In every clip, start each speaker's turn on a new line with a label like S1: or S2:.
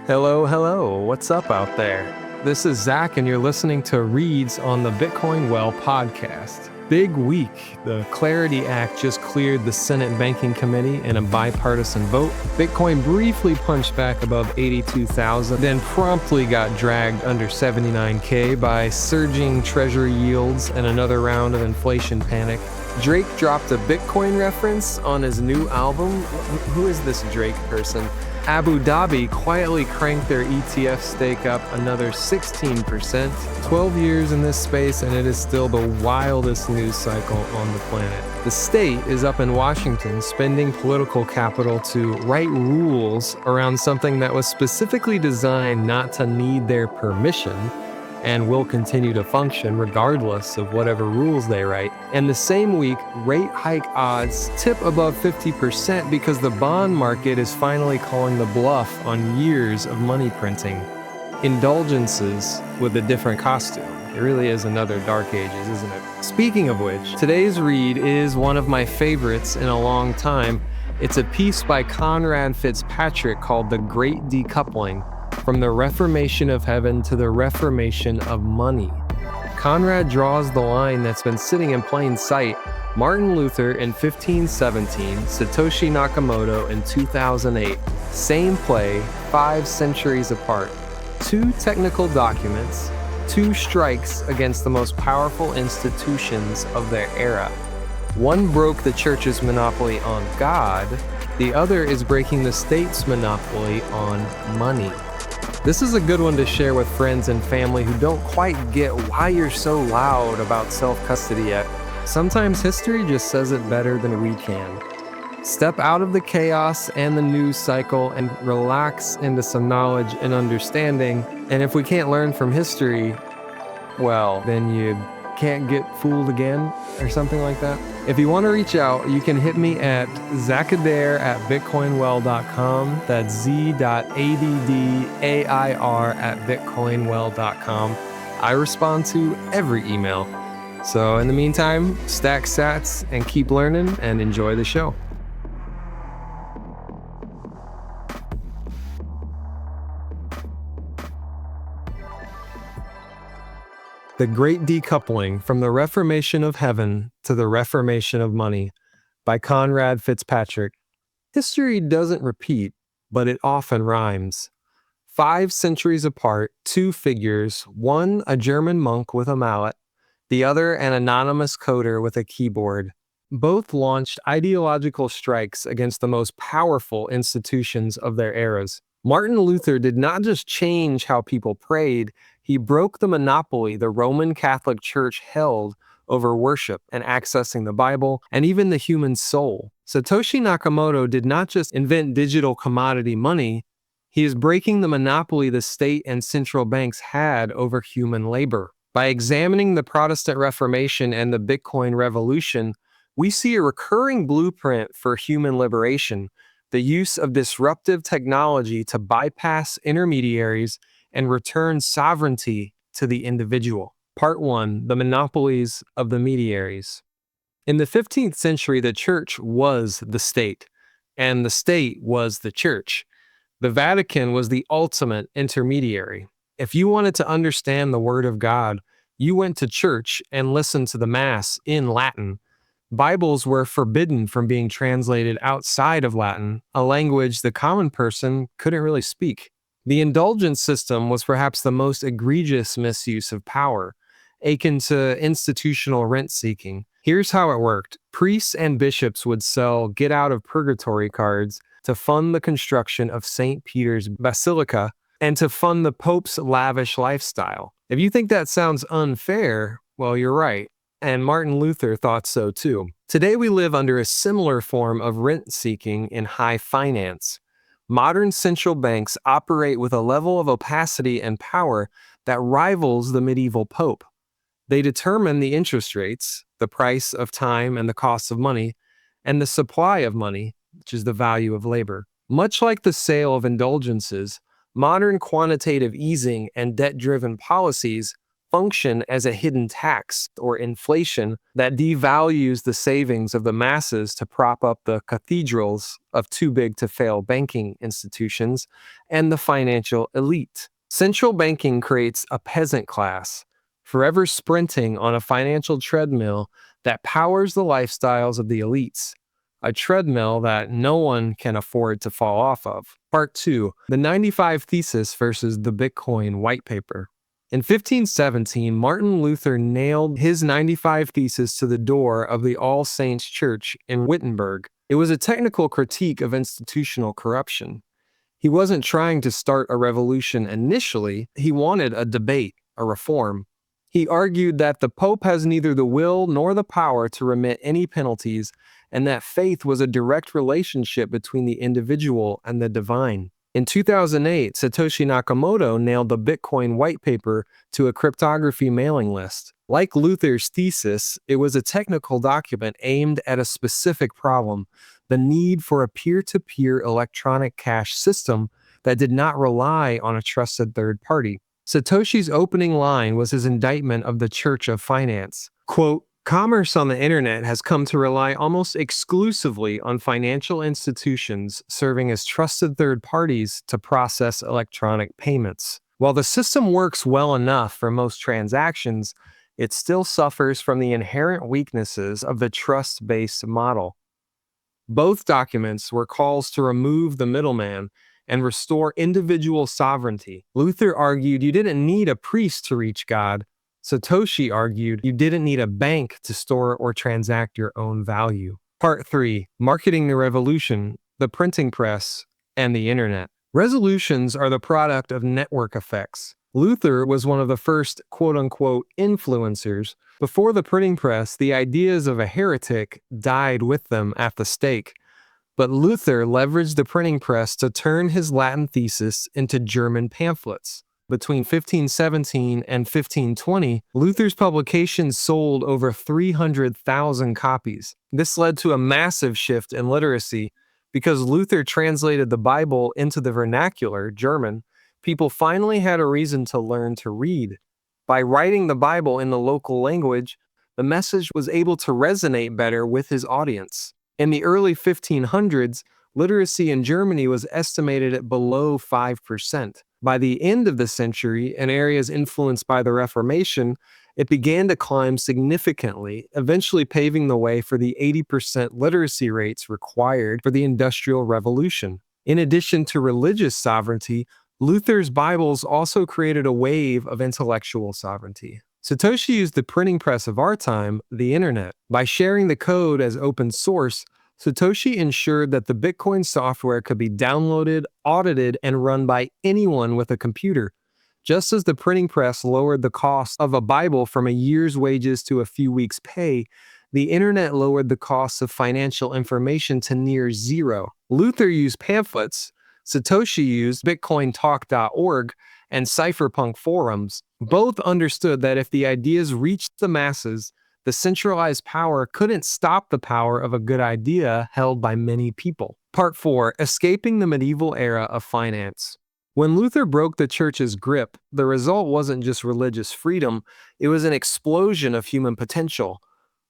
S1: Hello, hello. What's up out there? This is Zach, and you're listening to Reads on the Bitcoin Well podcast. Big week. The Clarity Act just cleared the Senate Banking Committee in a bipartisan vote. Bitcoin briefly punched back above 82,000, then promptly got dragged under 79K by surging treasury yields and another round of inflation panic. Drake dropped a Bitcoin reference on his new album. Who is this Drake person? Abu Dhabi quietly cranked their ETF stake up another 16%. 12 years in this space, and it is still the wildest news cycle on the planet. The state is up in Washington spending political capital to write rules around something that was specifically designed not to need their permission and will continue to function regardless of whatever rules they write. And the same week, rate hike odds tip above 50% because the bond market is finally calling the bluff on years of money printing. Indulgences with a different costume. It really is another Dark Ages, isn't it? Speaking of which, today's read is one of my favorites in a long time. It's a piece by Konrad Fitzpatrick called The Great Decoupling, From the Reformation of Heaven to the Reformation of Money. Konrad draws the line that's been sitting in plain sight. Martin Luther in 1517, Satoshi Nakamoto in 2008. Same play, 5 centuries apart. 2 technical documents, 2 strikes against the most powerful institutions of their era. One broke the church's monopoly on God, the other is breaking the state's monopoly on money. This is a good one to share with friends and family who don't quite get why you're so loud about self-custody yet. Sometimes history just says it better than we can. Step out of the chaos and the news cycle and relax into some knowledge and understanding. And if we can't learn from history, well, then you can't get fooled again or something like that. If you want to reach out, you can hit me at zacadair@bitcoinwell.com. That's z.addair@bitcoinwell.com. I respond to every email. So in the meantime, stack sats and keep learning and enjoy the show. The Great Decoupling, From the Reformation of Heaven to the Reformation of Money by Konrad Fitzpatrick. History doesn't repeat, but it often rhymes. 5 centuries apart, 2 figures, one a German monk with a mallet, the other an anonymous coder with a keyboard. Both launched ideological strikes against the most powerful institutions of their eras. Martin Luther did not just change how people prayed, he broke the monopoly the Roman Catholic Church held over worship and accessing the Bible and even the human soul. Satoshi Nakamoto did not just invent digital commodity money, he is breaking the monopoly the state and central banks had over human labor. By examining the Protestant Reformation and the Bitcoin revolution, we see a recurring blueprint for human liberation, the use of disruptive technology to bypass intermediaries and return sovereignty to the individual. Part 1. The Monopolies of the Mediaries. In the 15th century, the church was the state, and the state was the church. The Vatican was the ultimate intermediary. If you wanted to understand the Word of God, you went to church and listened to the Mass in Latin. Bibles were forbidden from being translated outside of Latin, a language the common person couldn't really speak. The indulgence system was perhaps the most egregious misuse of power, akin to institutional rent-seeking. Here's how it worked. Priests and bishops would sell get-out-of-purgatory cards to fund the construction of St. Peter's Basilica and to fund the Pope's lavish lifestyle. If you think that sounds unfair, well, you're right. And Martin Luther thought so too. Today we live under a similar form of rent-seeking in high finance. Modern central banks operate with a level of opacity and power that rivals the medieval pope. They determine the interest rates, the price of time and the cost of money, and the supply of money, which is the value of labor. Much like the sale of indulgences, modern quantitative easing and debt-driven policies function as a hidden tax or inflation that devalues the savings of the masses to prop up the cathedrals of too-big-to-fail banking institutions and the financial elite. Central banking creates a peasant class, forever sprinting on a financial treadmill that powers the lifestyles of the elites, a treadmill that no one can afford to fall off of. Part 2. The 95 Thesis versus the Bitcoin Whitepaper. In 1517, Martin Luther nailed his 95 Thesis to the door of the All Saints Church in Wittenberg. It was a technical critique of institutional corruption. He wasn't trying to start a revolution initially, he wanted a debate, a reform. He argued that the Pope has neither the will nor the power to remit any penalties, and that faith was a direct relationship between the individual and the divine. In 2008, Satoshi Nakamoto nailed the Bitcoin whitepaper to a cryptography mailing list. Like Luther's thesis, it was a technical document aimed at a specific problem: the need for a peer-to-peer electronic cash system that did not rely on a trusted third party. Satoshi's opening line was his indictment of the Church of Finance. Quote, "Commerce on the internet has come to rely almost exclusively on financial institutions serving as trusted third parties to process electronic payments. While the system works well enough for most transactions, it still suffers from the inherent weaknesses of the trust-based model." Both documents were calls to remove the middleman and restore individual sovereignty. Luther argued you didn't need a priest to reach God. Satoshi argued you didn't need a bank to store or transact your own value. Part 3. Marketing the Revolution, the Printing Press, and the Internet. Resolutions are the product of network effects. Luther was one of the first quote-unquote influencers. Before the printing press, the ideas of a heretic died with them at the stake. But Luther leveraged the printing press to turn his Latin thesis into German pamphlets. Between 1517 and 1520, Luther's publications sold over 300,000 copies. This led to a massive shift in literacy. Because Luther translated the Bible into the vernacular, German, people finally had a reason to learn to read. By writing the Bible in the local language, the message was able to resonate better with his audience. In the early 1500s, literacy in Germany was estimated at below 5%. By the end of the century, in areas influenced by the Reformation, it began to climb significantly, eventually paving the way for the 80% literacy rates required for the Industrial Revolution. In addition to religious sovereignty, Luther's Bibles also created a wave of intellectual sovereignty. Satoshi used the printing press of our time, the internet. By sharing the code as open source, Satoshi ensured that the Bitcoin software could be downloaded, audited, and run by anyone with a computer. Just as the printing press lowered the cost of a Bible from a year's wages to a few weeks' pay, the internet lowered the cost of financial information to near zero. Luther used pamphlets. Satoshi used BitcoinTalk.org and cypherpunk forums. Both understood that if the ideas reached the masses, the centralized power couldn't stop the power of a good idea held by many people. Part 4. Escaping the Medieval Era of Finance. When Luther broke the church's grip, the result wasn't just religious freedom, it was an explosion of human potential.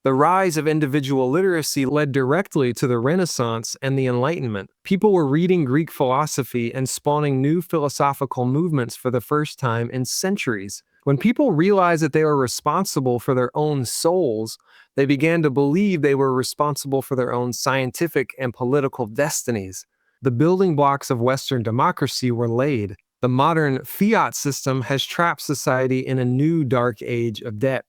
S1: The rise of individual literacy led directly to the Renaissance and the Enlightenment. People were reading Greek philosophy and spawning new philosophical movements for the first time in centuries. When people realized that they were responsible for their own souls, they began to believe they were responsible for their own scientific and political destinies. The building blocks of Western democracy were laid. The modern fiat system has trapped society in a new dark age of debt.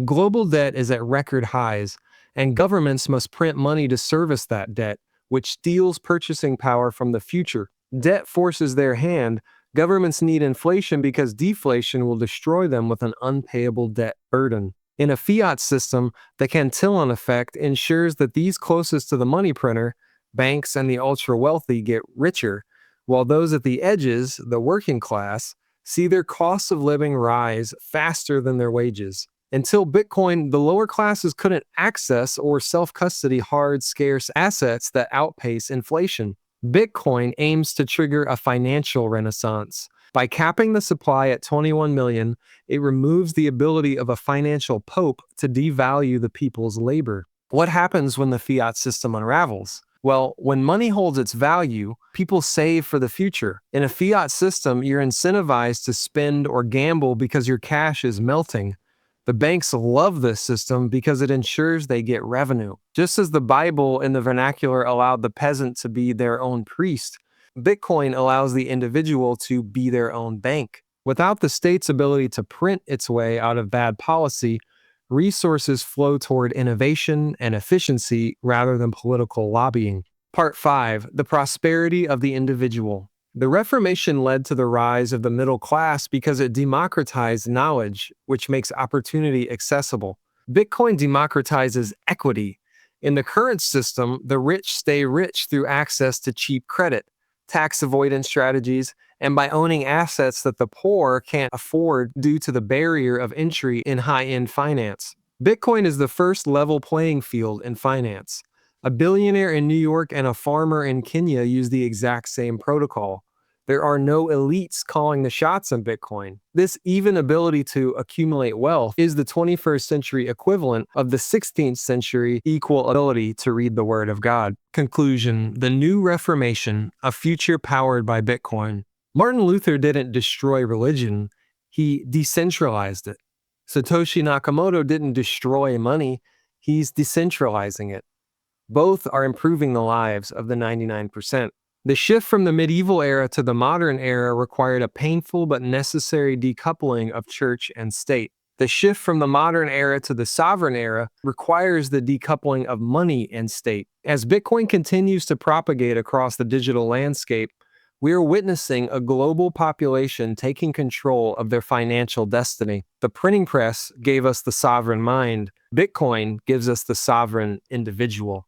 S1: Global debt is at record highs, and governments must print money to service that debt, which steals purchasing power from the future. Debt forces their hand. Governments need inflation because deflation will destroy them with an unpayable debt burden. In a fiat system, the Cantillon effect ensures that these closest to the money printer, banks and the ultra-wealthy, get richer, while those at the edges, the working class, see their costs of living rise faster than their wages. Until Bitcoin, the lower classes couldn't access or self-custody hard, scarce assets that outpace inflation. Bitcoin aims to trigger a financial renaissance. By capping the supply at 21 million, it removes the ability of a financial pope to devalue the people's labor. What happens when the fiat system unravels? Well, when money holds its value, people save for the future. In a fiat system, you're incentivized to spend or gamble because your cash is melting. The banks love this system because it ensures they get revenue. Just as the Bible in the vernacular allowed the peasant to be their own priest, Bitcoin allows the individual to be their own bank. Without the state's ability to print its way out of bad policy, resources flow toward innovation and efficiency rather than political lobbying. Part 5. The prosperity of the individual. The Reformation led to the rise of the middle class because it democratized knowledge, which makes opportunity accessible. Bitcoin democratizes equity. In the current system, the rich stay rich through access to cheap credit, tax avoidance strategies, and by owning assets that the poor can't afford due to the barrier of entry in high-end finance. Bitcoin is the first level playing field in finance. A billionaire in New York and a farmer in Kenya use the exact same protocol. There are no elites calling the shots on Bitcoin. This even ability to accumulate wealth is the 21st century equivalent of the 16th century equal ability to read the Word of God. Conclusion: the new Reformation, a future powered by Bitcoin. Martin Luther didn't destroy religion, he decentralized it. Satoshi Nakamoto didn't destroy money, he's decentralizing it. Both are improving the lives of the 99%. The shift from the medieval era to the modern era required a painful but necessary decoupling of church and state. The shift from the modern era to the sovereign era requires the decoupling of money and state. As Bitcoin continues to propagate across the digital landscape, we are witnessing a global population taking control of their financial destiny. The printing press gave us the sovereign mind. Bitcoin gives us the sovereign individual.